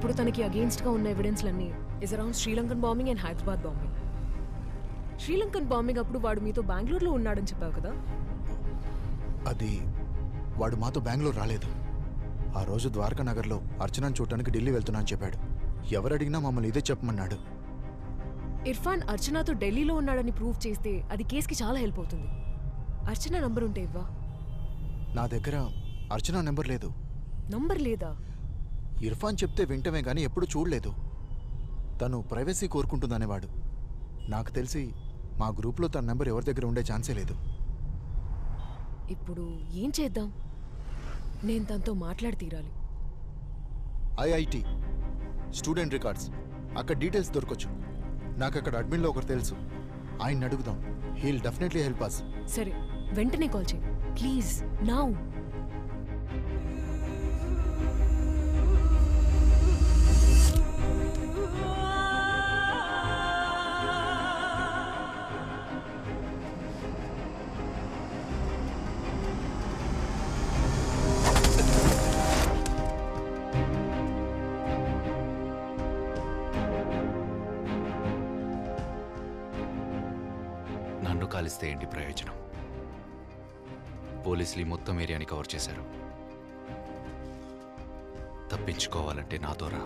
ఇప్పుడు తనకి అగేన్స్ట్గా ఉన్న ఎవిడెన్స్లన్నీ is around Sri Lankan bombing and Hyderabad bombing. Sri Lankan bombing అప్పుడు వాడు మీతో బెంగళూరులో ఉన్నాడని చెప్పావు కదా? అది వాడు మాతో బెంగళూరు రాలేదు. ఆ రోజు ద్వారకా నగర్లో అర్చనను చూడటానికి ఢిల్లీ వెళ్తున్నా అని చెప్పాడు. ఎవరు అడిగినా మమ్మల్ని ఇదే చెప్పమన్నాడు. ఇర్ఫాన్ అర్చనతో ఢిల్లీలో ఉన్నాడని ప్రూవ్ చేస్తే అది కేసుకి చాలా హెల్ప్ అవుతుంది. అర్చన నంబర్ ఉంటే ఇవ్వా? నా దగ్గర అర్చన నెంబర్ లేదు. నంబర్ లేదా? ఇర్ఫాన్ చెప్తే వింటమే కానీ ఎప్పుడు చూడలేదు. తను ప్రైవసీ కోరుకుంటుందనేవాడు. నాకు తెలిసి మా గ్రూప్లో తన నెంబర్ ఎవరి దగ్గర ఉండే ఛాన్సే లేదు. ఇప్పుడు ఏం చేద్దాం? నేను తనతో మాట్లాడి తీరాలి. ఐఐటి స్టూడెంట్ రికార్డ్స్ అక్కడ డీటెయిల్స్ దొరకొచ్చు. నాకు అక్కడ అడ్మిన్లో ఒకరు తెలుసు. ఆయన్ని అడుగుదాం. He'll definitely help us. సరే, వెంటనే కాల్ చేయి ప్లీజ్. నౌ. నన్ను కాలిస్తే ఏంటి ప్రయోజనం? పోలీసులు మొత్తం ఏరియాని కవర్ చేశారు. తప్పించుకోవాలంటే నాతో రా.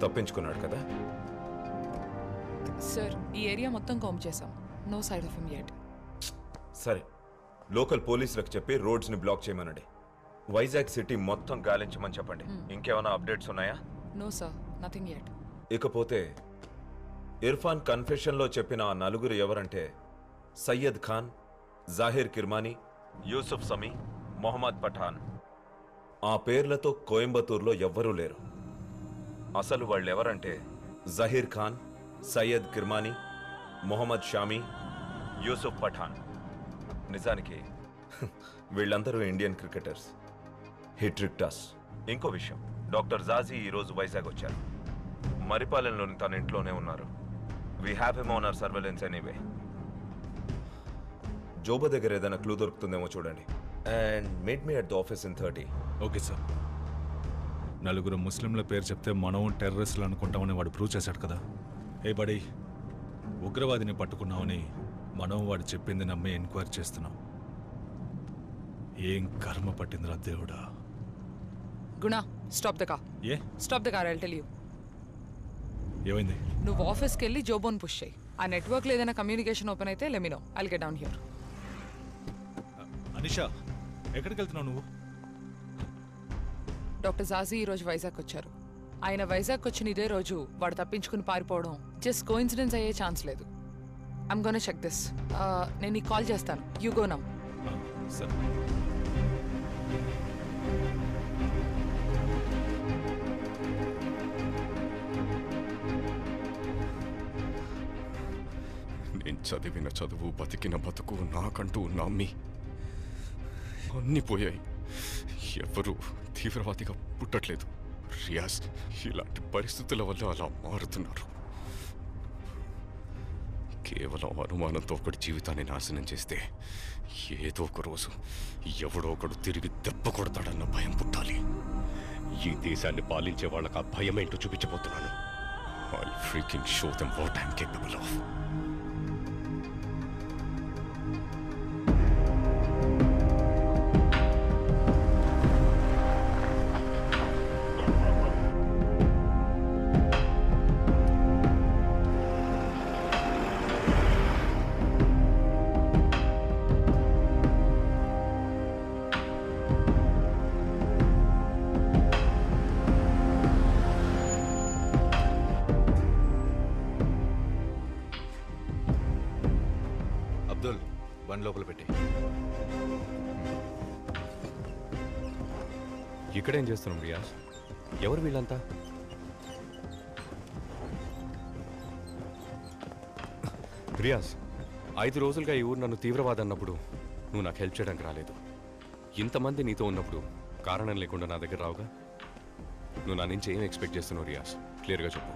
తప్పించుకున్నాడు కదా సార్, ఈ ఏరియా మొత్తం కాంప్ చేశాం. నో సైడ్ ఆఫ్ హిమ్ యెట్. సరే, లోకల్ పోలీసులకు చెప్పి రోడ్స్ని బ్లాక్ చేయమనండి. వైజాగ్ సిటీ మొత్తం గాలించమని చెప్పండి. ఇంకేమైనా అప్డేట్స్ ఉన్నాయా? No sir, nothing yet. ఇకపోతే ఇర్ఫాన్ కన్ఫెషన్లో చెప్పిన ఆ నలుగురు ఎవరంటే సయ్యద్ ఖాన్, జాహిర్ కిర్మానీ, యూసుఫ్ సమీ, మొహమ్మద్ పఠాన్. ఆ పేర్లతో కోయంబత్తూర్లో ఎవ్వరూ లేరు. అసలు వాళ్ళెవరంటే జహీర్ ఖాన్, సయ్యద్ కిర్మానీ, మొహమ్మద్ షామీ, యూసుఫ్ పఠాన్. నిజానికి వీళ్ళందరూ Indian cricketers. He tricked us. ఇంకో విషయం, డాక్టర్ జాజీ ఈరోజు వైజాగ్ వచ్చారు. మరిపాలెంలోని తన ఇంట్లోనే ఉన్నారు. We have him on our surveillance anyway. జోబా దగ్గర ఏదైనా క్లూ దొరుకుతుందేమో చూడండి. And meet me at the office in 30. Okay sir. నలుగురు ముస్లింల పేరు చెప్తే మనం టెర్రరిస్టులు అనుకుంటామని వాడు ప్రూవ్ చేశాడు కదా. ఏ బడి, ఉగ్రవాదిని పట్టుకున్నామని మనం వాడు చెప్పింది నమ్మి ఎంక్వైరీ చేస్తున్నాం. ఏం కర్మ పట్టిందిరా దేవుడా. గుణ, stop the car. A stop the car, I'll tell you. ఏమైంది? నువ్వు ఆఫీస్కి వెళ్ళి జోబోన్ పుష్ చేయి. ఆ నెట్వర్క్లో ఏదైనా కమ్యూనికేషన్ ఓపెన్ అయితే let me know. I'll get down here. Anisha, ఎక్కడికి వెళ్తున్నావు నువ్వు? డాక్టర్ జాజీ ఈరోజు వైజాగ్ వచ్చారు. ఆయన వైజాగ్ వచ్చిన ఇదే రోజు వాడు తప్పించుకుని పారిపోవడం జస్ట్ కోఇన్సిడెన్స్ అయ్యే ఛాన్స్ లేదు. I'm gonna check this. నేను నీకు కాల్ చేస్తాను. You go now. సరే. నేను చదివిన చదువు, బతికిన బతుకు, నాకంటూ నమ్మి అన్నీ పోయాయి. ఎవరు తీవ్రవాదిగా పుట్టట్లేదు రియాజ్. ఇలాంటి పరిస్థితుల వల్ల అలా మారుతున్నారు. కేవలం అనుమానంతో ఒకటి జీవితాన్ని నాశనం చేస్తే ఏదో ఒక రోజు ఎవడో ఒకడు తిరిగి దెబ్బ కొడతాడన్న భయం పుట్టాలి. ఈ దేశాన్ని పాలించే వాళ్ళకి ఆ భయం ఏంటో చూపించబోతున్నాను. I'll freaking show them what I'm capable of. Abdul, బండి లోపల పెట్టి. ఇక్కడేం చేస్తున్నాం రియాజ్? ఎవరు వీళ్ళంతా? రియాజ్, 5 రోజులుగా ఈ ఊరు నన్ను తీవ్రవాది అన్నప్పుడు నువ్వు నాకు హెల్ప్ చేయడానికి రాలేదు. ఇంతమంది నీతో ఉన్నప్పుడు కారణం లేకుండా నా దగ్గర రావుగా. నువ్వు నా నుంచి ఏం ఎక్స్పెక్ట్ చేస్తున్నావు రియాజ్? క్లియర్గా చెప్పు.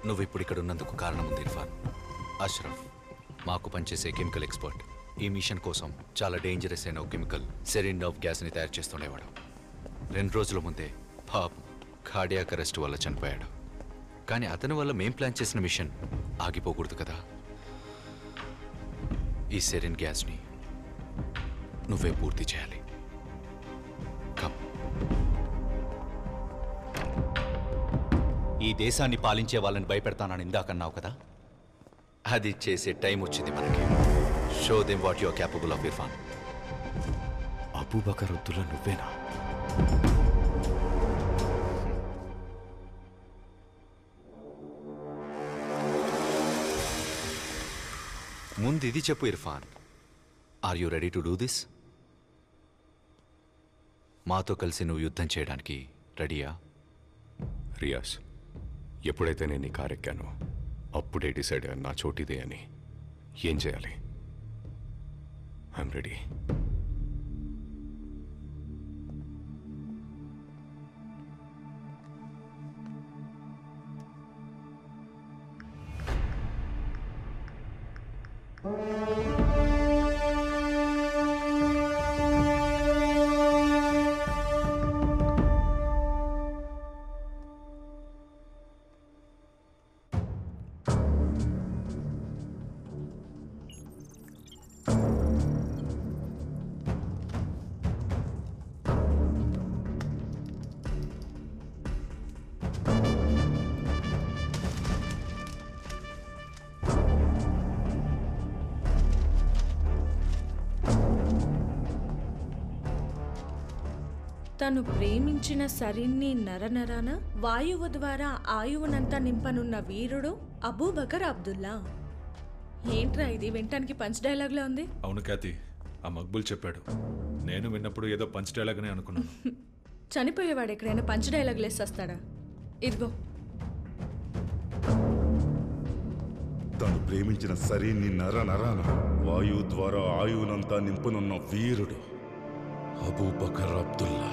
నువ్వు ఇప్పుడు ఇక్కడ ఉన్నందుకు కారణం ఉంది ఇర్ఫాన్. అష్రఫ్ మాకు పనిచేసే కెమికల్ ఎక్స్పర్ట్. ఈ మిషన్ కోసం చాలా డేంజరస్ అయిన ఒక కెమికల్ సెరిన్ నర్వ్ గ్యాస్ని తయారు చేస్తుండేవాడు. 2 రోజుల ముందే పాపం కార్డియాక్ అరెస్ట్ వల్ల చనిపోయాడు. కానీ అతని వల్ల మేం ప్లాన్ చేసిన మిషన్ ఆగిపోకూడదు కదా. ఈ సెరిన్ గ్యాస్ని నువ్వే పూర్తి చేయాలి. కమ్. ఈ దేశాన్ని పాలించే వాళ్ళని భయపెడతానని ఇందాకన్నావు కదా. అది చేసే టైం వచ్చింది మనకి. Show them what you are capable of, Irfan. Abubakar Abdullah నువ్వేనా? ముందు ఇది చెప్పు Irfan, are you ready to do this? మాతో కలిసి నువ్వు యుద్ధం చేయడానికి రెడీయా? రియాజ్, ఎప్పుడైతే నేను ఈ కారు ఎక్కానో అప్పుడే డిసైడ్ అయ్యాను నా చోటిదే అని. ఏం చేయాలి? I'm ready. తను ప్రేమించిన సరిన్ని నరనరాన వాయువు ద్వారా ఆయువునంతా నింపనున్న వీరుడు అబూబకర్ అబ్దుల్లా. ఏంట్రా ఇది వినటానికి పంచ్ డైలాగ్లో ఉంది? అవును ఖ్యాతి, ఆ మక్బుల్ చెప్పాడు. నేను విన్నప్పుడు ఏదో పంచ్ డైలాగ్ అని అనుకున్నాను. చనిపోయేవాడు ఎక్కడైనా పంచ్ డైలాగ్ లేసేస్తాడా? ఇదిగో. తను ప్రేమించిన సరీన్ని నరనరాన వాయువు ద్వారా ఆయువునంతా నింపనున్న వీరుడు Abu Bakr Abdullah.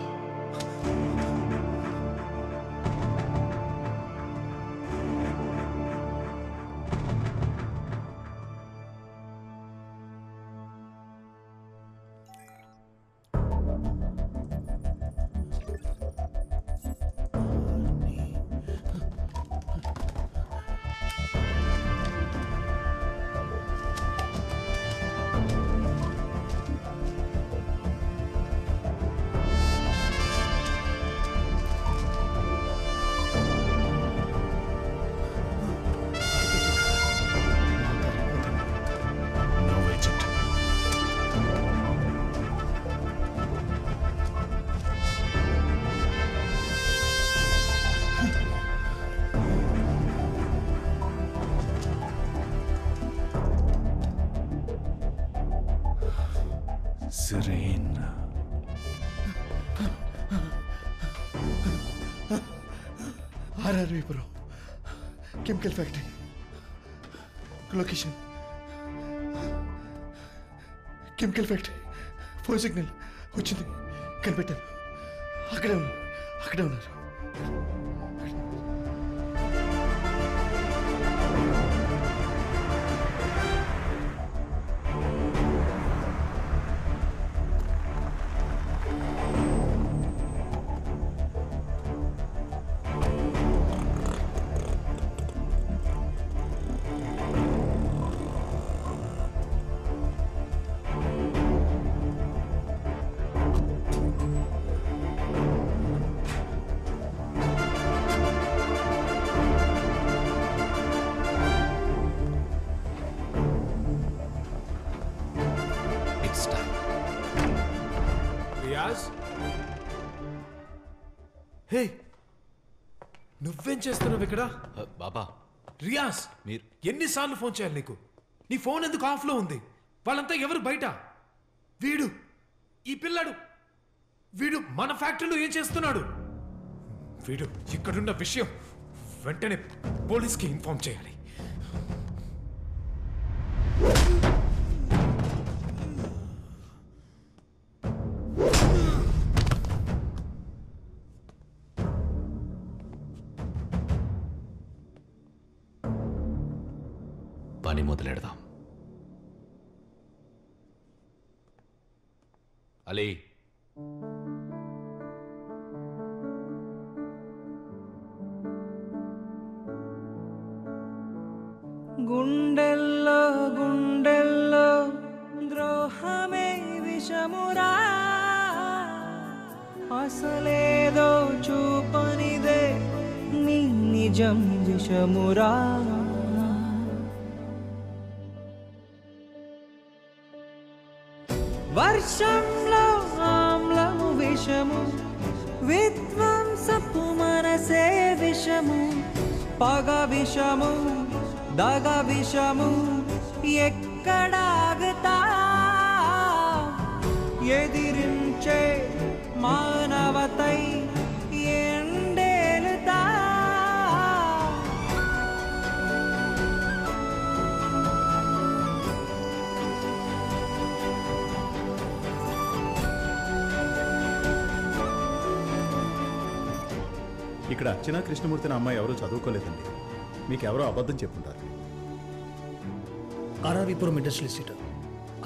Serene. RRV bro. Chemical factory. Location. Chemical factory. Phone signal. వచ్చింది. కనిపెట్టాను. అక్కడే ఉన్నారు. హే, నువ్వేం చేస్తున్నావు ఇక్కడ? బాబా రియాజ్, మీరు ఎన్నిసార్లు ఫోన్ చేయాలి నీకు? నీ ఫోన్ ఎందుకు ఆఫ్లో ఉంది? వాళ్ళంతా ఎవరు బయట? వీడు, ఈ పిల్లాడు, వీడు మన ఫ్యాక్టరీలో ఏం చేస్తున్నాడు? వీడు ఇక్కడున్న విషయం వెంటనే పోలీస్కి ఇన్ఫార్మ్ చేయాలి. పని మొదలెడదాం. అలీ గుండెల్లో గుండెల్లో ద్రోహమే విషమురా అసలేదో చూపనిదే నీ నిజం విషమురా వర్షంలో ఆమ్లము విషము విధ్వంసపు మనసే విషము పగ విషము దగ విషము ఎక్కడాగుతా ఎదిరించే మానవతై ఎండేలుతా ఇక్కడ అర్చనా కృష్ణమూర్తిని అమ్మాయి ఎవరూ చదువుకోలేదండి. మీకెవరో అబద్ధం చెప్పుంటారు. ఆర్ఆర్విపురం ఇండస్ట్రియల్ ఎస్టేట్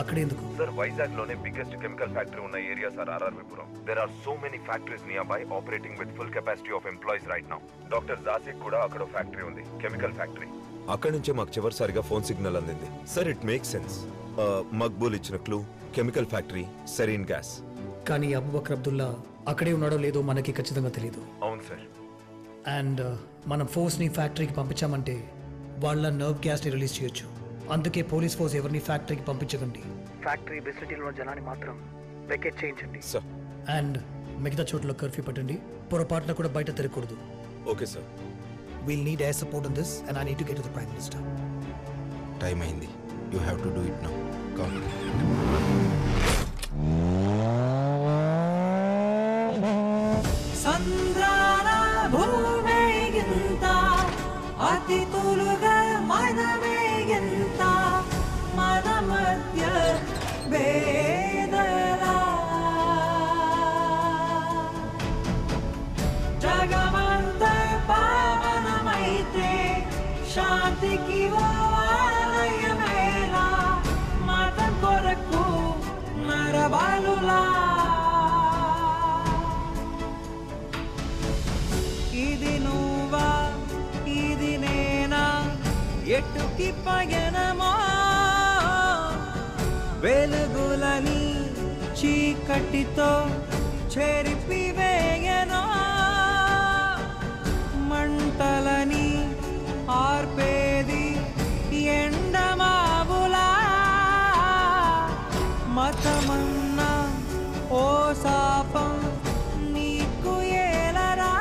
అక్కడే ఎందుకు సార్? వైజాగ్ లోనే బిగ్గెస్ట్ కెమికల్ ఫ్యాక్టరీ ఉన్న area sir RRV Puram. There are so many factories nearby operating with full capacity of employees right now. Doctor జాసిక్ కూడా అక్కడ ఫ్యాక్టరీ ఉంది, కెమికల్ ఫ్యాక్టరీ. అక్కడి నుంచే మాకు చివరిసారిగా ఫోన్ సిగ్నల్ అందింది. Sir it make sense. Maqbool ఇచ్చిన clue chemical factory, sarin gas. కానీ అబూబకర్ అబ్దుల్లా అక్కడే ఉన్నాడో లేదో మనకి ఖచ్చితంగా తెలియదు. అవును సార్. అండ్ మనం ఫోర్స్ని ఫ్యాక్టరీకి పంపించామంటే వాళ్ళ నర్వ్ గ్యాస్ని రిలీజ్ చేయొచ్చు. అందుకే పోలీస్ ఫోర్స్ ఎవరిని ఫ్యాక్టరీకి పంపించకండి. ఫ్యాక్టరీ ఫెసిలిటీలో ఉన్న జనాన్ని మాత్రం వెకేట్ చేయించండి. అండ్ మిగతా చోట్ల కర్ఫ్యూ పెట్టండి. పొరపాటున కూడా బయట తిరగకూడదు. Okay sir. We'll need air support on this and I need to get to the Prime Minister. Time అయింది. You have to do it now. Come. సంద్రాల భూమిగింత అతి తొలుగా మనమేగింత మన మధ్య వేదలా జగమంత పావనమైతే శాంతికి ఆలయమేలా మతం కొరకు నరబాలులా ఇది నువ్వా ఇది నేనా ఎటుకి పయనమా వెలుగులని చీకటితో చెరిపివేయనా మంటలని ఆర్పేది ఎండమావులా మతమన్నా ఓ శాపం నీకు ఏలరా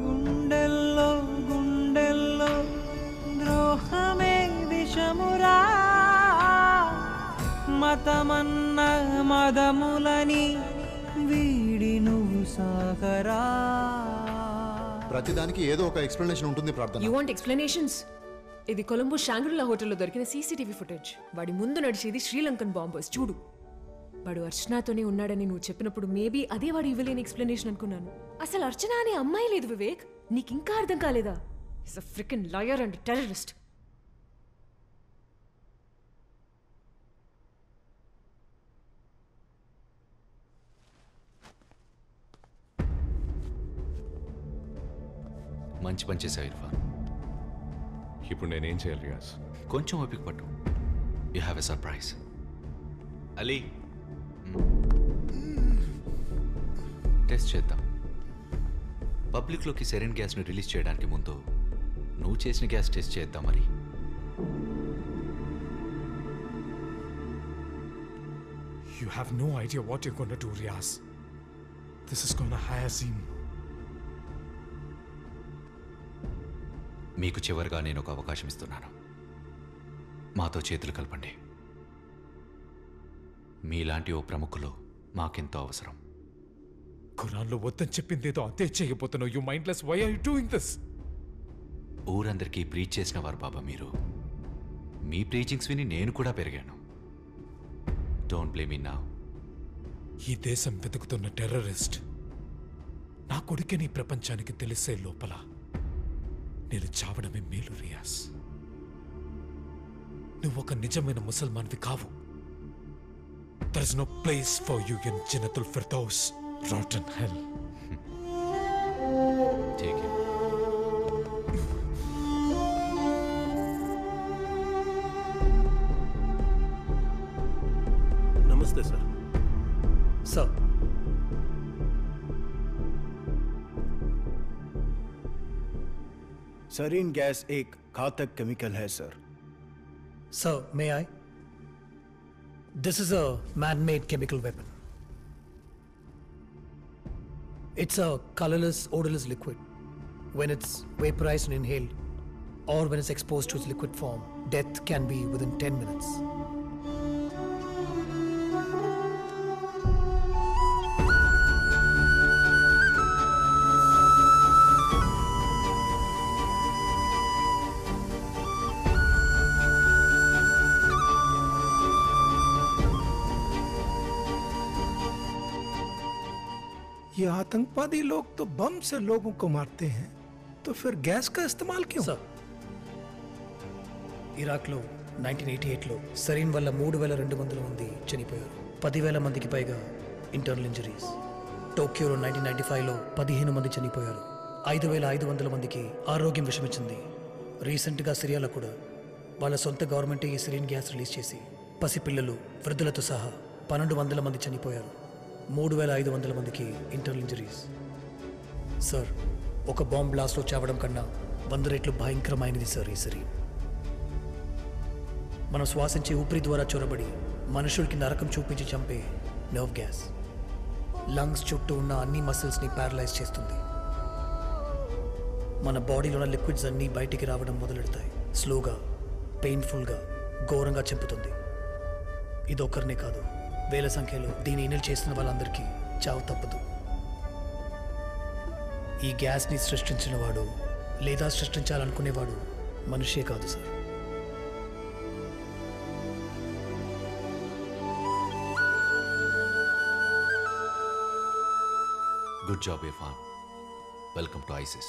గుండెల్లో గుండెల్లో ద్రోహమే విషమురా మతమన్న మదములని వీడి నువ్వు సాగరా. ప్రతిదానికి ఏదో ఒక ఎక్స్ప్లెనేషన్ ఉంటుంది ప్రార్థన. You want explanations? ఇది కొలంబో షాంగ్రిలా హోటల్లో దొరికిన సీసీటీవీ ఫుటేజ్. వాడి ముందు నడిచేది శ్రీలంకన్ బాంబర్స్. చూడు, వాడు అర్చనతోనే ఉన్నాడని నువ్వు చెప్పినప్పుడు మేబీ అదే వాడు ఇవ్వలేని ఎక్స్ప్లెనేషన్ అనుకున్నాను. అసలు అర్చన అనే అమ్మాయి లేదు వివేక్. నీకు ఇంకా అర్థం కాలేదా? Is a freaking liar and terrorist. మంచి పని చేశావు ఇర్ఫాన్. ఇప్పుడు నేనేం చేయాలి రియాజ్? కొంచెం ఓపిక పట్టు. You have a surprise. Ali, test చేద్దాం. పబ్లిక్లోకి సెరెన్ గ్యాస్ని రిలీజ్ చేయడానికి ముందు నువ్వు చేసిన గ్యాస్ టెస్ట్ చేద్దాం. మరి You have no idea what you're gonna do, Riaz. This is gonna hire scene. మీకు చివరిగా నేను ఒక అవకాశం ఇస్తున్నాను. మాతో చేతులు కలపండి. మీలాంటి ఓ ప్రముఖులు మాకెంతో అవసరం. ఖురాన్లో వద్దని చెప్పిందేదో అంతే చేయబోతున్నావు. You mindless. Why are you doing this? ఊరందరికీ ప్రీచ్ చేసిన వారు బాబా మీరు. మీ ప్రీచింగ్స్ విని నేను కూడా పెరిగాను. Don't blame me now. ఈ దేశం వెతుకుతున్న టెర్రరిస్ట్ నా కొడుకే నీ ప్రపంచానికి తెలిసే లోపల నేను చావడమే మేలు రియాజ్. నువ్వు ఒక నిజమైన ముసల్మాన్వి కావు. There is no place for you in Jannatul Firdaus, rotten hell. Take it. नमस्ते सर. सर, सरीन गैस एक घातक केमिकल है sir. Sir, may I? This is a man-made chemical weapon. It's a colorless, odorless liquid. When it's vaporized and inhaled, or when it's exposed to its liquid form, death can be within 10 minutes. ये आतंकवादी लोग तो बम से लोगों को मारते हैं, तो फिर गैस का इस्तेमाल क्यों? सर, ఇరాక్లో 1988లో సరీన్ వల్ల 3,200 మంది చనిపోయారు. 10,000 మందికి పైగా ఇంటర్నల్ ఇంజరీస్. టోక్యోలో 1995లో 15 మంది చనిపోయారు. 5,500 మందికి ఆరోగ్యం విషమిచ్చింది. రీసెంట్గా సిరియాలో కూడా వాళ్ళ సొంత గవర్నమెంటే ఈ సిరియన్ గ్యాస్ రిలీజ్ చేసి పసిపిల్లలు, వృద్ధులతో సహా 1,200 మంది చనిపోయారు. 3,500 మందికి ఇంటర్నల్ ఇంజరీస్. సార్, ఒక బాంబ్ బ్లాస్ట్లో చావడం కన్నా 100 రెట్లు భయంకరమైనది సార్ ఈ సిరియన్. మనం శ్వాసించే ఊపిరి ద్వారా చొరబడి మనుషులకి నరకం చూపించి చంపే నర్వ్ గ్యాస్ లంగ్స్ చుట్టూ ఉన్న అన్ని మసిల్స్ని ప్యారలైజ్ చేస్తుంది. మన బాడీలో ఉన్న లిక్విడ్స్ అన్నీ బయటికి రావడం మొదలెడతాయి. స్లోగా, పెయిన్ఫుల్గా, ఘోరంగా చంపుతుంది. ఇది ఒక్కరినే కాదు, వేల సంఖ్యలో దీన్ని ఇన్హేల్ చేస్తున్న వాళ్ళందరికీ చావు తప్పదు. ఈ గ్యాస్ని సృష్టించిన వాడు లేదా సృష్టించాలనుకునేవాడు మనిషే కాదు sir. Good job, Irfan. Welcome to ISIS.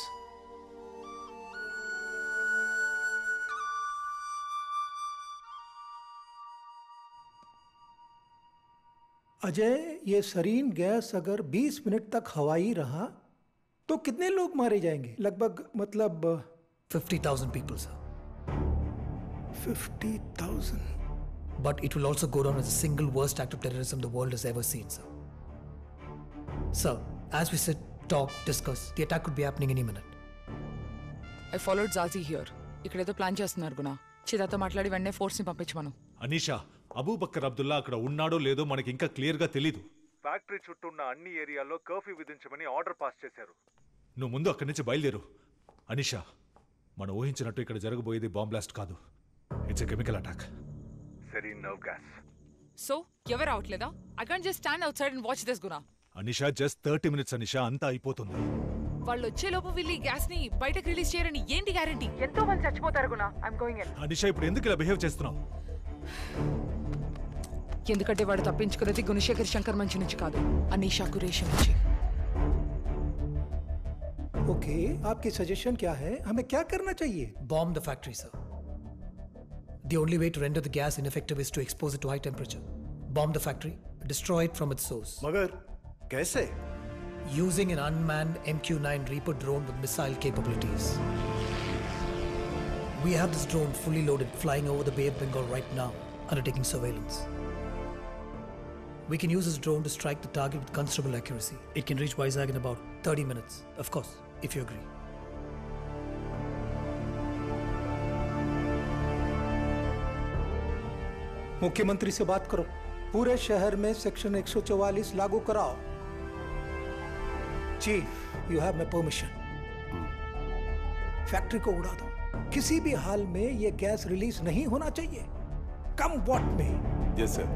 Ajay, ये सरीन गैस अगर 20 मिनट तक हवाई रहा तो कितने लोग मारे जाएंगे? लगभग मतलब 50,000 people, sir. 50,000. But it will also go down as the single worst act of terrorism the world has ever seen, sir. Sir, as we sit, talk, discuss, the attack could be happening any minute. I followed Jaji here. ఇక్కడేదో plan చేస్తున్నారు గుణ. చిదాతో మాట్లాడి వెంటనే ఫోర్స్ని పంపించమను. అనీషా, అబూబక్కర్ అబ్దుల్లా అక్కడ ఉన్నాడో లేదో మనకి ఇంకా క్లియర్గా తెలీదు. ఫ్యాక్టరీ చుట్టూ ఉన్న అన్ని ఏరియాల్లో కర్ఫ్యూ విధించమని ఆర్డర్ పాస్ చేశారు. నువ్వు ముందు అక్కడి నుంచి బయలుదేరు. అనీషా, మనం ఊహించినట్టు ఇక్కడ జరగబోయేది బాంబ్ బ్లాస్ట్ కాదు. It's a chemical attack. Serene nerve gas. So ఎవరు రావట్లేదా? I can't just stand out side and watch this Guna. Anisha, just 30 minutes Anisha, అంతా అయిపోతుంది. వాళ్ళు వచ్చేలోపు వీళ్ళు ఈ గ్యాస్ ని బయటకు రిలీజ్ చేయరని ఏంటి గ్యారెంటీ? ఎంతో మంది చచ్చిపోతారు గుణ. I'm going in. అనిషా, ఇప్పుడు ఎందుకు ఇలా బిహేవ్ చేస్తున్నావు? ఎందుకంటే వాడు తప్పించుకున్నది గుణశేఖర్ శంకర్ మంచి నుంచి కాదు, అనీషా కురేషి నుంచి. ओके, आपकी सजेशन क्या है? हमें क्या करना चाहिए? Bomb the factory, sir. The only way to render the gas ineffective is to expose it to high temperature. Bomb the factory, destroy it from its source. मगर कैसे? Using an unmanned MQ-9 Reaper drone with missile capabilities. We have this drone fully loaded, flying over the Bay of Bengal right now, undertaking surveillance. We can use this drone to strike the target with considerable accuracy. It can reach Vizag in about 30 minutes, of course, if you agree. मुख्यमंत्री से बात करो, पूरे शहर में section 144 लागू कराओ. Chief, you have my permission. Factory को उड़ा दो. किसी भी हाल में ये गैस रिलीज नहीं होना चाहिए, कम व्हाट में. Yes sir.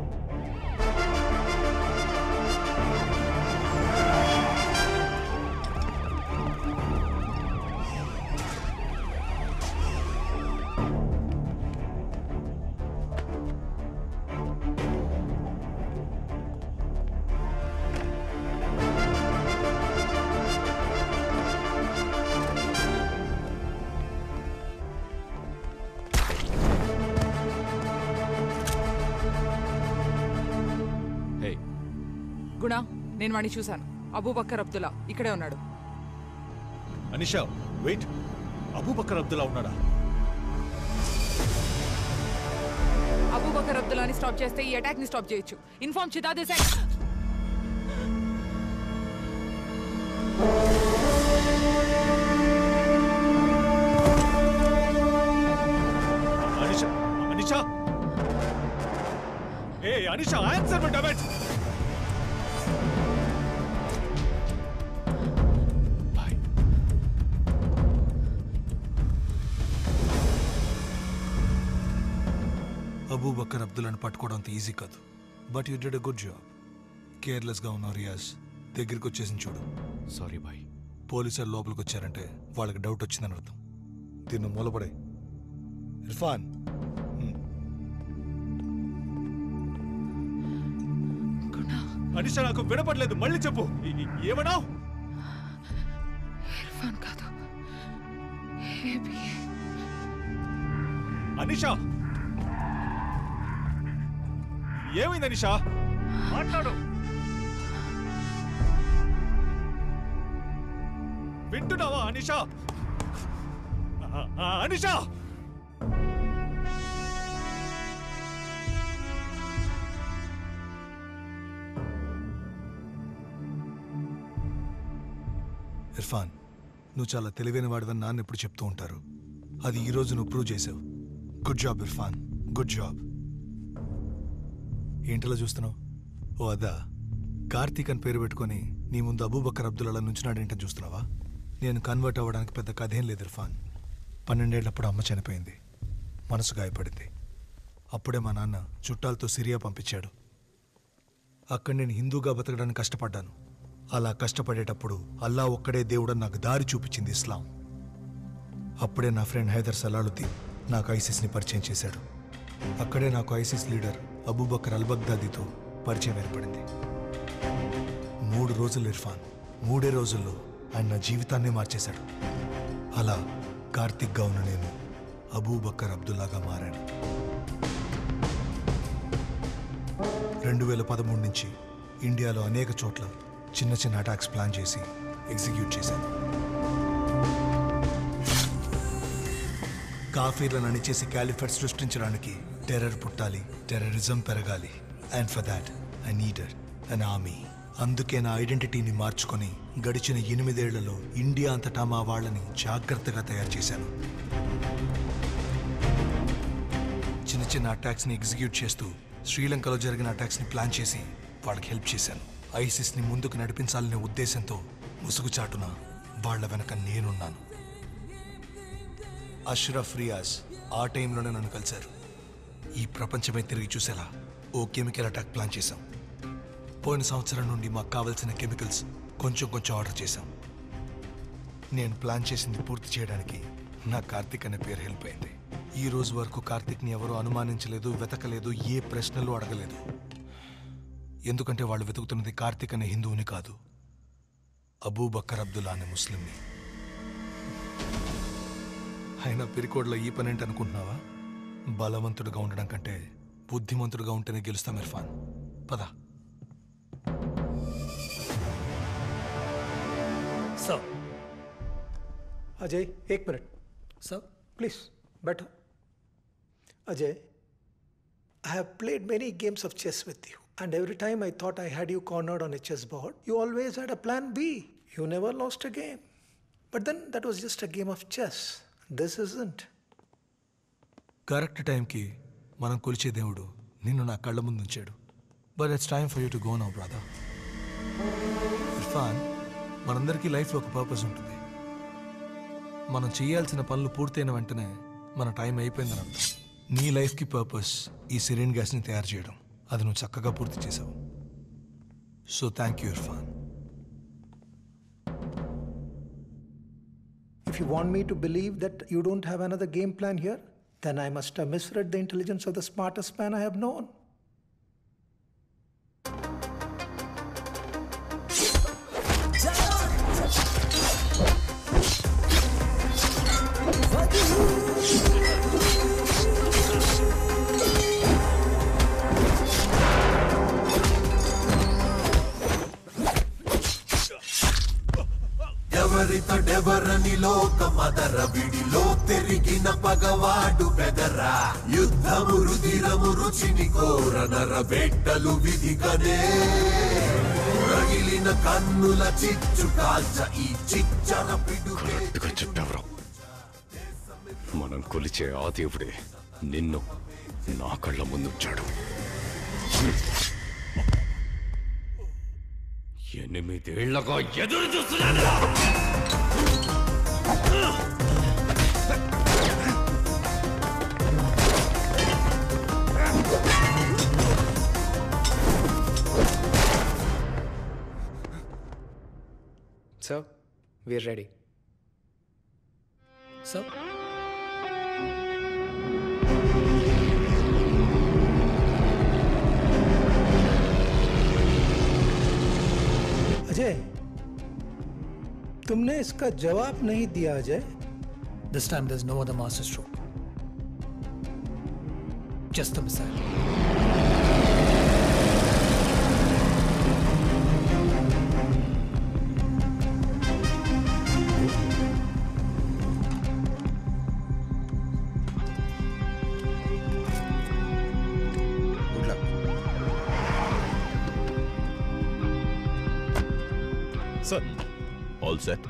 నేను వాడిని చూశాను. అబూబక్కర్ అబ్దుల్లా ఇక్కడే ఉన్నాడు. అనిషా వెయిట్, అబూబక్కర్ అబ్దుల్లా ఉన్నాడా? అబూబక్కర్ అబ్దుల్లాని స్టాప్ చేస్తే ఈ అటాక్ ని స్టాప్ చేయొచ్చు. ఇన్ఫార్మ్ చితాదే సై. అనిషా, అనిషా, ఏ Anisha, answer me dammit. Abubakar అబ్దుల్లాని పట్టుకోవడం అంత ఈజీ కాదు. But you did a good job. కేర్లెస్గా ఉన్నావు రియాజ్. దగ్గరికి వచ్చేసి చూడు. Sorry boy. పోలీసులు లోపలికి వచ్చారంటే వాళ్ళకి డౌట్ వచ్చిందని అర్థం. దీన్ని మూలపడే. ఇర్ఫాన్, అనిషా నాకు వినపడలేదు, మళ్ళీ చెప్పు. ఏమన్నావు? ఇర్ఫాన్ కాదు, అనిషా ఏమైంది? అనిషా మాట్లాడు. వింటున్నావా అనిషా? అనిషా ఇర్ఫాన్, నువ్వు చాలా తెలివైన వాడివని నాన్న ఎప్పుడు చెప్తూ ఉంటారు. అది ఈరోజు నువ్వు ప్రూవ్ చేసావు. Good job Irfan, good job. ఏంటిలా చూస్తున్నావు? ఓ అదా, కార్తీక్ అని పేరు పెట్టుకొని నీ ముందు అబూబక్కర్ అబ్దుల్లా నుంచున్నాడేంటని చూస్తున్నావా? నేను కన్వర్ట్ అవ్వడానికి పెద్ద కథ ఏం లేదు ఇర్ఫాన్. 12 ఏళ్లప్పుడు అమ్మ చనిపోయింది. మనసు గాయపడింది. అప్పుడే మా నాన్న చుట్టాలతో సిరియా పంపించాడు. అక్కడ నేను హిందూగా బతకడానికి కష్టపడ్డాను. అలా కష్టపడేటప్పుడు అల్లా ఒక్కడే దేవుడని నాకు దారి చూపించింది ఇస్లాం. అప్పుడే నా ఫ్రెండ్ హైదర్ సలాలుద్దీన్ నాకు ఐసిస్ని పరిచయం చేశాడు. అక్కడే నాకు ఐసిస్ లీడర్ అబూబక్కర్ అల్ బగ్దాదీతో పరిచయం ఏర్పడింది. 3 రోజులు ఇర్ఫాన్, 3 రోజుల్లో ఆయన నా జీవితాన్నే మార్చేశాడు. అలా కార్తిక్గా ఉన్న నేను అబూబక్కర్ అబ్దుల్లాగా మారాను. 2013 నుంచి ఇండియాలో అనేక చోట్ల చిన్న చిన్న అటాక్స్ ప్లాన్ చేసి ఎగ్జిక్యూట్ చేశాను. కాఫీర్లను అణిచేసి క్యాలిఫేట్ సృష్టించడానికి టెర్రర్ పుట్టాలి, టెర్రరిజం పెరగాలి. And for that I needed an army. అందుకే నా ఐడెంటిటీని మార్చుకొని గడిచిన 8 ఏళ్లలో ఇండియా అంతటా మా వాళ్ళని జాగ్రత్తగా తయారు చేశాను. చిన్న చిన్న అటాక్స్ని ఎగ్జిక్యూట్ చేస్తూ శ్రీలంకలో జరిగిన అటాక్స్ని ప్లాన్ చేసి వాళ్ళకి హెల్ప్ చేశాను. ఐసిస్ని ముందుకు నడిపించాలనే ఉద్దేశంతో ముసుగుచాటున వాళ్ల వెనక నేనున్నాను. అష్రఫ్, రియాజ్ ఆ టైంలోనే నన్ను కలిశారు. ఈ ప్రపంచమే తిరిగి చూసేలా ఓ కెమికల్ అటాక్ ప్లాన్ చేశాం. పోయిన సంవత్సరం నుండి మాకు కావలసిన కెమికల్స్ కొంచెం ఆర్డర్ చేశాం. నేను ప్లాన్ చేసింది పూర్తి చేయడానికి నా కార్తిక్ అనే పేరు హెల్ప్ అయింది. ఈ రోజు వరకు కార్తిక్ని ఎవరూ అనుమానించలేదు, వెతకలేదు, ఏ ప్రశ్నలు అడగలేదు. ఎందుకంటే వాళ్ళు వెతుకుతున్నది కార్తిక్ అనే హిందువుని కాదు, అబూబక్కర్ అబ్దుల్లా అనే ముస్లింని. అయినా పిరికోడ్లో ఈ పని ఏంటి అనుకుంటున్నావా? బలవంతుడుగా ఉండడం కంటే బుద్ధిమంతుడుగా ఉంటేనే గెలుస్తాం ఇర్ఫాన్. పద. Sir Ajay 1 minute sir please बैठो. Ajay, I have played many games of chess with you, and every time I thought I had you cornered on a chessboard, you always had a plan B. You never lost a game. But then that was just a game of chess. This isn't. Correct టైంకి మనం కొలిచే దేవుడు నిన్ను నా కళ్ళ ముందు ఉంచాడు. But it's time for you to go now brother. Irfan, మనందరికీ లైఫ్లో ఒక పర్పస్ ఉంటుంది. మనం చేయాల్సిన పనులు పూర్తయిన వెంటనే మన టైం అయిపోయిందని అర్థం. నీ లైఫ్కి పర్పస్ ఈ సిరియన్ గ్యాస్ని తయారు చేయడం. అది నువ్వు చక్కగా పూర్తి చేసావు. So thank you Irfan. If you want me to believe that you don't have another game plan here, then I must have misread the intelligence of the smartest man I have known. ఎవరితడెవరని లోకమదర విడిలో తిరిగిన పగవాడు బెదరా యుద్ధము రుధిరము రుచిని కోరనర బెట్టలు విధికనే రగిలిన కన్నుల చిచ్చు కాల్చ ఈ చిచ్చన పిడుగే. చెప్పావు, మనం కొలిచే ఆ దేవుడే నిన్ను నా కళ్ళ ముందుంచాడు. 8 ఏళ్లగా ఎదురు చూస్తున్నాను. Sir, we're ready. Sir? Ajay, तुमने इसका जवाब नहीं दिया Ajay. This time there's no other master stroke. Just a missile. Sir all set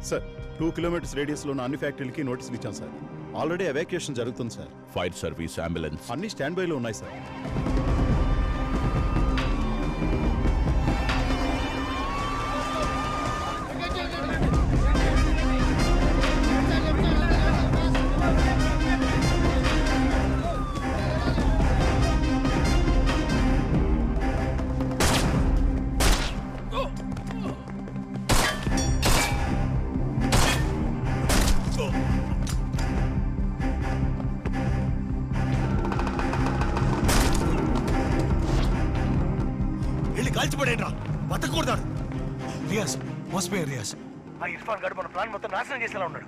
sir 2 kilometres రేడియస్లో ఉన్న అన్ని ఫ్యాక్టరీలకి నోటీసులు ఇచ్చాం సార్. ఆల్రెడీ ఎవాక్యుయేషన్ జరుగుతుంది సార్. ఫైర్ సర్వీస్, అంబులెన్స్ అన్ని స్టాండ్ బైలో ఉన్నాయి సార్. కాల్చిపడేంట్రా, బతకూడదాడు. రియాజ్, మోసపోయా రియాజ్. ఆ ఇర్ఫాన్ గారు మన ప్లాన్ మొత్తం నాశనం చేసేలా ఉన్నాడు.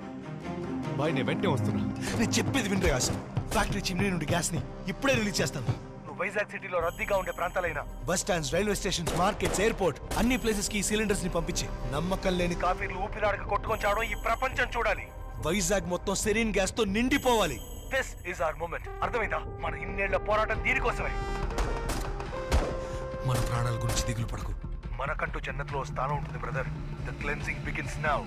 బాయ్, నేను వెంటనే వస్తున్నా. నేను చెప్పేది విను రియాజ్. ఫ్యాక్టరీ చిమ్నీ నుండి గ్యాస్ ని ఇప్పుడే రిలీజ్ చేస్తాను. నువ్వు వైజాగ్ సిటీలో రద్దీగా ఉండే ప్రాంతాలైన bus stands, railway stations, markets, airport అన్ని ప్లేసెస్ కి సిలిండర్స్ ని పంపించి నమ్మకం లేని కాఫీలు ఊపిరాడక కొట్టుకొని చావడం ఈ ప్రపంచం చూడాలి. వైజాగ్ మొత్తం సెరీన్ గ్యాస్ తో నిండిపోవాలి. This is our moment. అర్థమైందా? మన ఇన్నేళ్ల పోరాటం దీనికోసమే. మన ప్రాణాల గురించి దిగులు పడకు. మనకంటూ జన్నత్లో స్థానం ఉంటుంది brother. The cleansing begins now.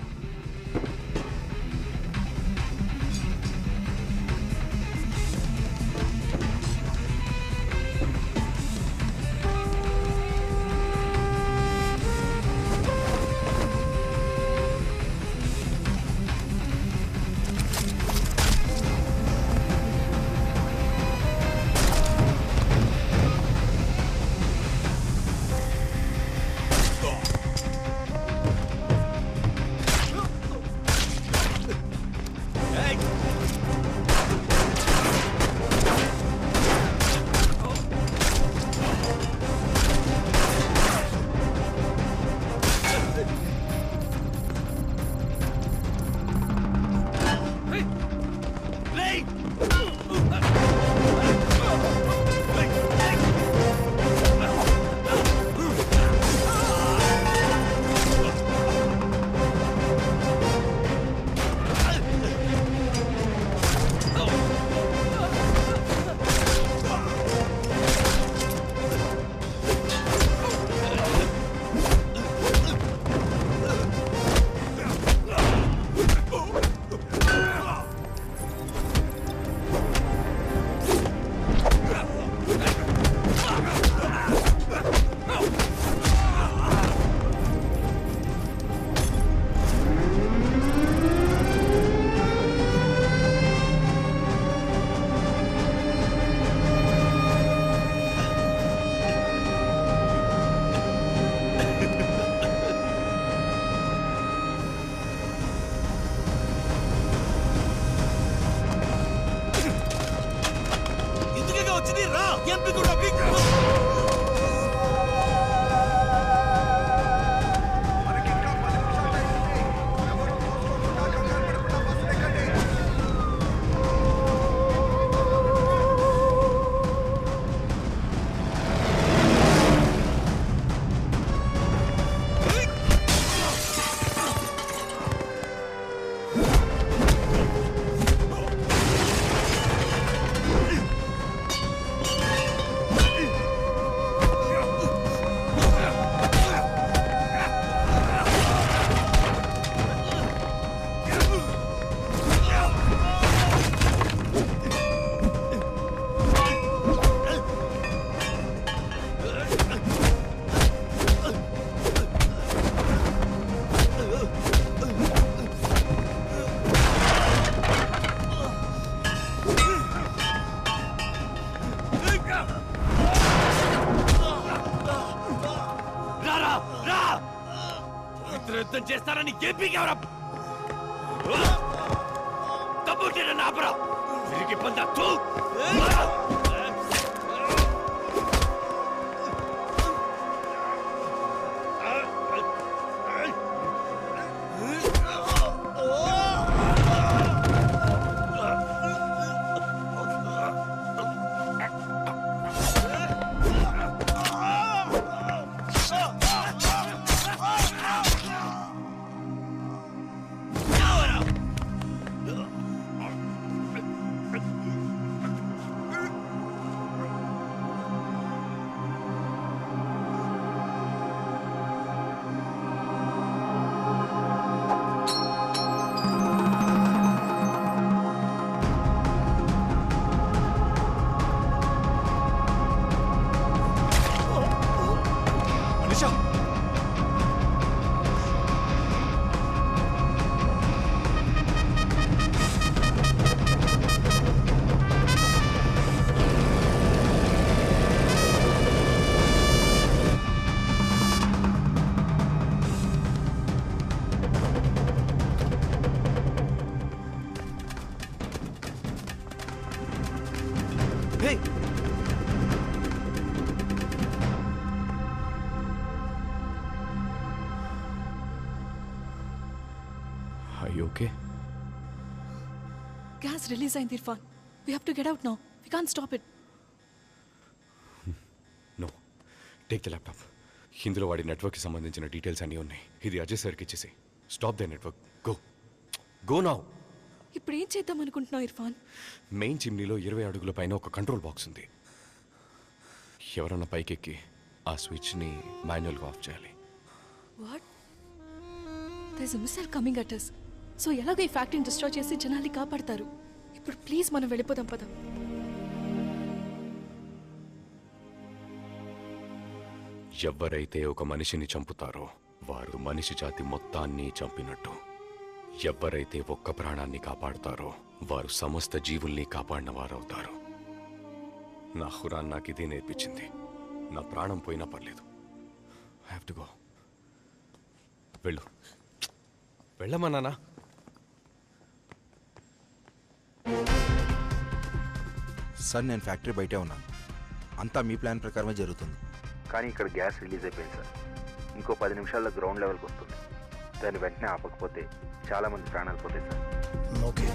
బంగారాన్ని ఏం పీకేవరా? తప్పుంటే నన్ను ఆపరా, తిరిగి పొందొచ్చు. Okay. Gas release అయింది Irfan. We have to get out now. We can't stop it. No. Take the laptop. ఇందులో వాడి నెట్వర్క్కి సంబంధించిన డీటెయిల్స్ అన్నీ ఉన్నాయి. ఇది అజయ్ సార్కి ఇచ్చేసి. Stop the network. Go now. ఇప్పుడు ఏం చేద్దాం అనుకుంటున్నావు ఇర్ఫాన్? మెయిన్ చిమ్నీలో 20 అడుగుల పైన ఒక కంట్రోల్ బాక్స్ ఉంది. ఎవరన్నా పైకెక్కి ఆ స్విచ్ని మాన్యువల్గా ఆఫ్ చేయాలి. What? There's a missile coming at us. So ఎలాగో ఈ ఫ్యాక్టరీని డిస్ట్రాయ్ చేసి జనాల్ని కాపాడతారు. ఇప్పుడు ప్లీజ్ మనం వెళ్ళిపోదాం పద. ఎవరైతే ఒక మనిషిని చంపుతారో వారు మనిషి జాతి మొత్తాన్ని చంపినట్టు. ఎవరైతే ఒక్క ప్రాణాన్ని కాపాడుతారో వారు సమస్త జీవుల్ని కాపాడిన వారవుతారు. నా ఖురాన్ నాకు ఇదే నేర్పించింది. నా ప్రాణం పోయినా పర్లేదు. I have to go. వెళ్ళు, వెళ్ళమన్నానా? సార్, నేను ఫ్యాక్టరీ బయటే ఉన్నాను. అంతా మీ ప్లాన్ ప్రకారమే జరుగుతుంది. కానీ ఇక్కడ గ్యాస్ రిలీజ్ అయిపోయింది సార్. ఇంకో 10 నిమిషాల్లో గ్రౌండ్ లెవెల్కి వస్తుంది. దాన్ని వెంటనే ఆపకపోతే చాలామంది ప్రాణాలు పోతాయి sir. Okay.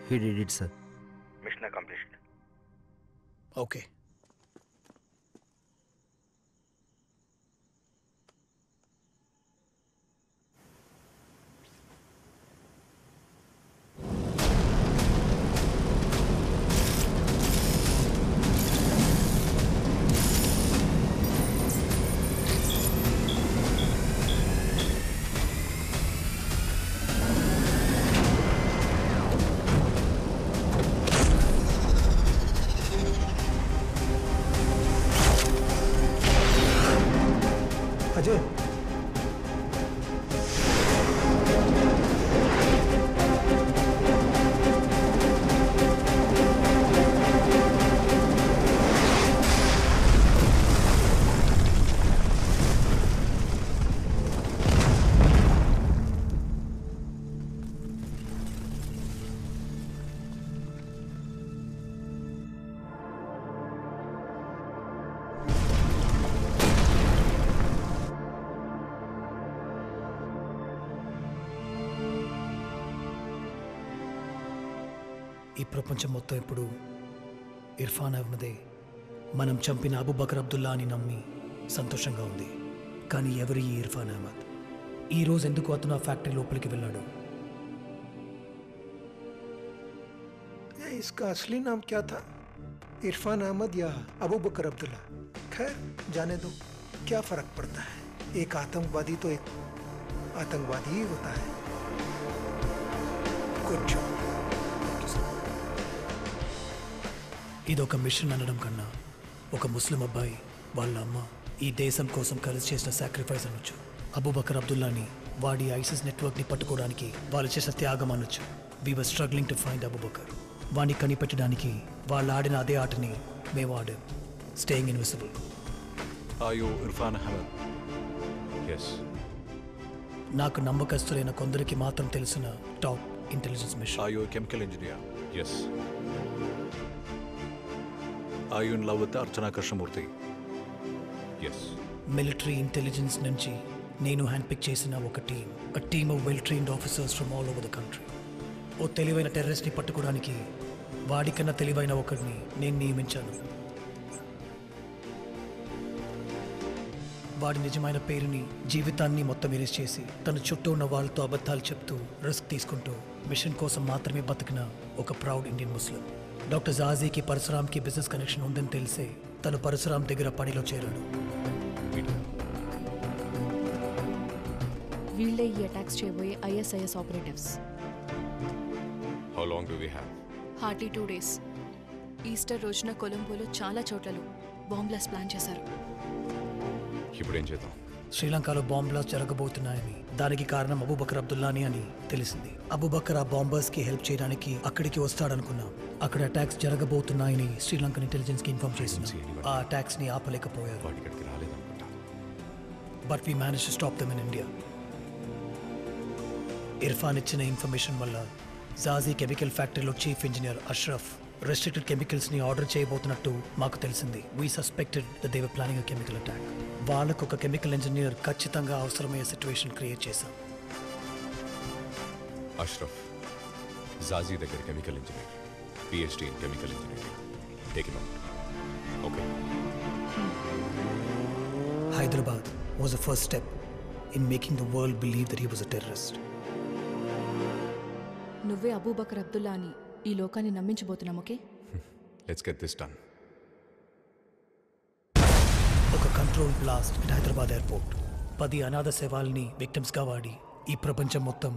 He did it, sir. Mission accomplished. Okay. Ajay ఈ ప్రపంచం మొత్తం ఇప్పుడు ఇర్ఫాన్ అహ్మదే మనం చంపిన అబూబకర్ అబ్దుల్లా అని నమ్మి సంతోషంగా ఉంది. కానీ ఎవరు ఈ ఇర్ఫాన్ అహ్మద్? ఈ రోజు ఎందుకు అతను ఆ ఫ్యాక్టరీ లోపలికి వెళ్ళాడు? इसका असली नाम क्या था? इरफान अहमद या अबू बकर अब्दुल्ला? खैर जाने दो, क्या फर्क पड़ता है? एक आतंकवादी तो एक आतंकवादी ही होता है. Good job. ఇదొక మిషన్ అనడం కన్నా ఒక ముస్లిం అబ్బాయి వాళ్ళ అమ్మ ఈ దేశం కోసం కలిసి చేసిన సాక్రిఫైస్ అనొచ్చు. అబూబకర్ అబ్దుల్లాని వాడి ఐసిస్ నెట్వర్క్ని పట్టుకోవడానికి వాళ్ళు చేసిన త్యాగం అనొచ్చు. We were struggling to find Abubakar. వాడిని కనిపెట్టడానికి వాళ్ళు ఆడిన అదే ఆటని మేము ఆడాం. Staying invisible. Irfan Ahmed? Yes. నాకు నమ్మకస్తులైన కొందరికి మాత్రం తెలిసిన top intelligence mission. Chemical engineer? Yes. Are you in love with Archana Krishnamurthy? Yes. Military intelligence నుంచి నేను హ్యాండ్ పిక్ చేసిన ఒక team, a team of well trained officers from all over the country. ఓ తెలివైన టెర్రరిస్ట్ని పట్టుకోవడానికి వాడికన్నా తెలివైన ఒకరిని నేను నియమించాను. వాడి నిజమైన పేరుని, జీవితాన్ని మొత్తం ఎరేస్ చేసి తన చుట్టూ ఉన్న వాళ్ళతో అబద్ధాలు చెప్తూ రిస్క్ తీసుకుంటూ మిషన్ కోసం మాత్రమే బతికిన ఒక ప్రౌడ్ ఇండియన్ ముస్లిం. డాక్టర్ జాజీకి పరశురామ్కి బిజినెస్ కనెక్షన్ ఉందని తెలిసే తను పరశురామ్ దగ్గర పనిలో చేరాడు. వీళ్ళే ఈ అటాక్స్ చేయబోయే ISIS operatives. How long do we have? Hardly 2 days. Easter రోజున కొలంబోలో చాలా చోట్లలో బాంబ్ బ్లాస్ట్ ప్లాన్ చేశారు. ఇప్పుడు ఏం చేద్దాం? శ్రీలంకలో బాంబ్ బ్లాస్ట్ జరగబోతున్నాయని, దానికి కారణం అబూబకర్ అబ్దుల్లాని అని తెలిసింది. అబూబకర్ ఆ బాంబర్స్కి హెల్ప్ చేయడానికి అక్కడికి వస్తాడనుకున్నాం. అక్కడ అటాక్స్ జరగబోతున్నాయని శ్రీలంకన్ ఇంటెలిజెన్స్కి ఇన్ఫార్మ్ చేసింది. ఆ అటాక్స్ని ఆపలేకపోయారు. But we manage to stop them in India. Irfan ఇచ్చిన ఇన్ఫర్మేషన్ వల్ల జాజీ కెమికల్ ఫ్యాక్టరీలో చీఫ్ ఇంజనీర్ అష్రఫ్ రెస్ట్రిక్టెడ్ కెమికల్స్ని ఆర్డర్ చేయబోతున్నట్టు మాకు తెలిసింది. We suspected that they were planning a chemical attack. వాళ్ళకు ఒక కెమికల్ ఇంజనీర్ ఖచ్చితంగా అవసరమయ్యే సిచ్యువేషన్ క్రియేట్ చేశాం. అష్రఫ్ జాజీ దగ్గర chemical engineer, PhD in chemical engineering. Take him out. Okay. Hyderabad was the first step in making the world believe that he was a terrorist. నువ్వే అబూబకర్ అబ్దుల్లా అని ఈ లోకాన్ని నమ్మించబోతున్నాం. Okay, Let's get this done. ఒక control blast in Hyderabad airport 10 అనాథ శవాల్ని విక్టిమ్స్గా వాడి ఈ ప్రపంచం మొత్తం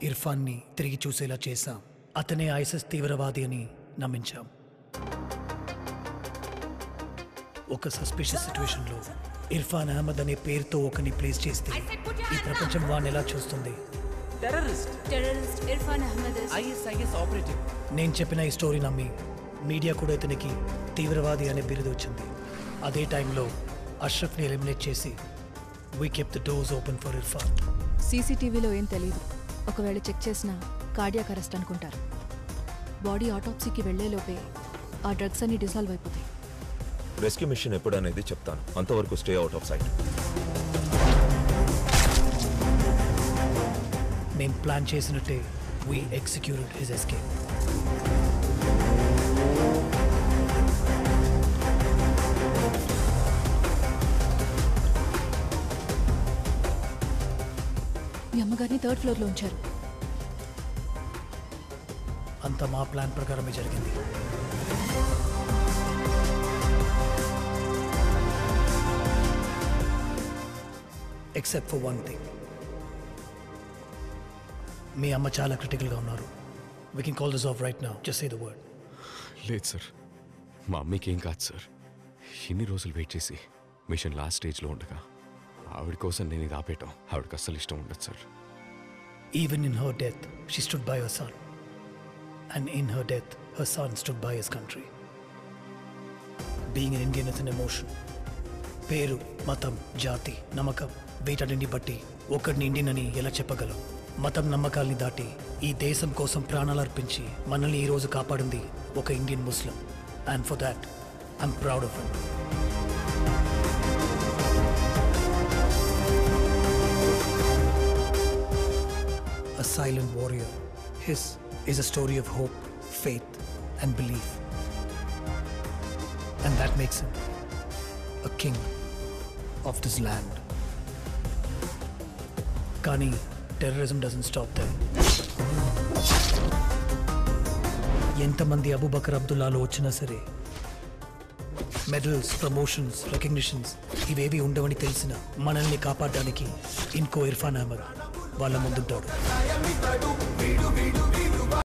ఇర్ఫాన్ని తిరిగి చూసేలా చేశాం. అతనే ఐసిస్ తీవ్రవాది అని నమ్మించాం. ఒక సస్పిషియస్ సిచ్యువేషన్లో ఇర్ఫాన్ అహ్మద్ అనే పేరుతో ఒకరిని ప్లేస్ చేస్తే ఈ ప్రపంచం వాడిని ఎలా చూస్తుంది? Terrorist Irfan Ahmed ISIS operative. నేను చెప్పిన ఈ స్టోరీ నమ్మి మీడియా కూడా ఇతనికి తీవ్రవాది అనే బిరుదు వచ్చింది. అదే టైంలో అష్రఫ్ని ఎలిమినేట్ చేసి we kept the doors open for Irfan. CCTVలో ఏం తెలియదు. ఒకవేళ చెక్ చేసినా కార్డియాక్ అరెస్ట్ అనుకుంటారు. బాడీ ఆటోప్సీకి వెళ్లేలోపే ఆ డ్రగ్స్ అన్ని డిసాల్వ్ అయిపోతాయి. రెస్క్యూ మిషన్ ఎప్పుడనేది చెప్తాను. అంతవరకు స్టే అవుట్ ఆఫ్ సైట్. మేము ప్లాన్ చేసినట్టే వీ ఎగ్జిక్యూటెడ్ హిస్ ఎస్కేప్. గారిని 3rd ఫ్లోర్లో ఉంచారు. అంతా మా ప్లాన్ ప్రకారమే జరిగింది. Except for one thing. మీ అమ్మ చాలా క్రిటికల్గా ఉన్నారు. We can call this off right now. Just say the word. లేదు సార్, మా అమ్మకి ఏం కాదు సార్. ఇన్ని రోజులు వెయిట్ చేసి మిషన్ లాస్ట్ స్టేజ్లో ఉండగా ఆవిడ కోసం నేను ఇది ఆపేయటం ఆవిడకి అస్సలు ఇష్టం ఉండదు sir. Even in her death, she stood by her son. And in her death, her son stood by his country. Being an Indian is an emotion. పేరు, మతం, జాతి, నమ్మకం వీటన్నింటిని బట్టి ఒకరిని ఇండియన్ అని ఎలా చెప్పగలం? మతం నమ్మకాల్ని దాటి ఈ దేశం కోసం ప్రాణాలు అర్పించి మనల్ని ఈరోజు కాపాడింది ఒక Indian Muslim. And for that I'm proud of him. A silent warrior. His is a story of hope, faith, and belief. And that makes him a king of this land. Kani, terrorism doesn't stop there. ఎంతమంది అబూబకర్ అబ్దుల్లాలో వచ్చినా సరే medals, promotions, recognitions ఇవేవి ఉండవని తెలిసిన మనల్ని కాపాడడానికి ఇంకో ఇర్ఫాన్ అహ్మద్ వాళ్ళ ముందుంటాడు.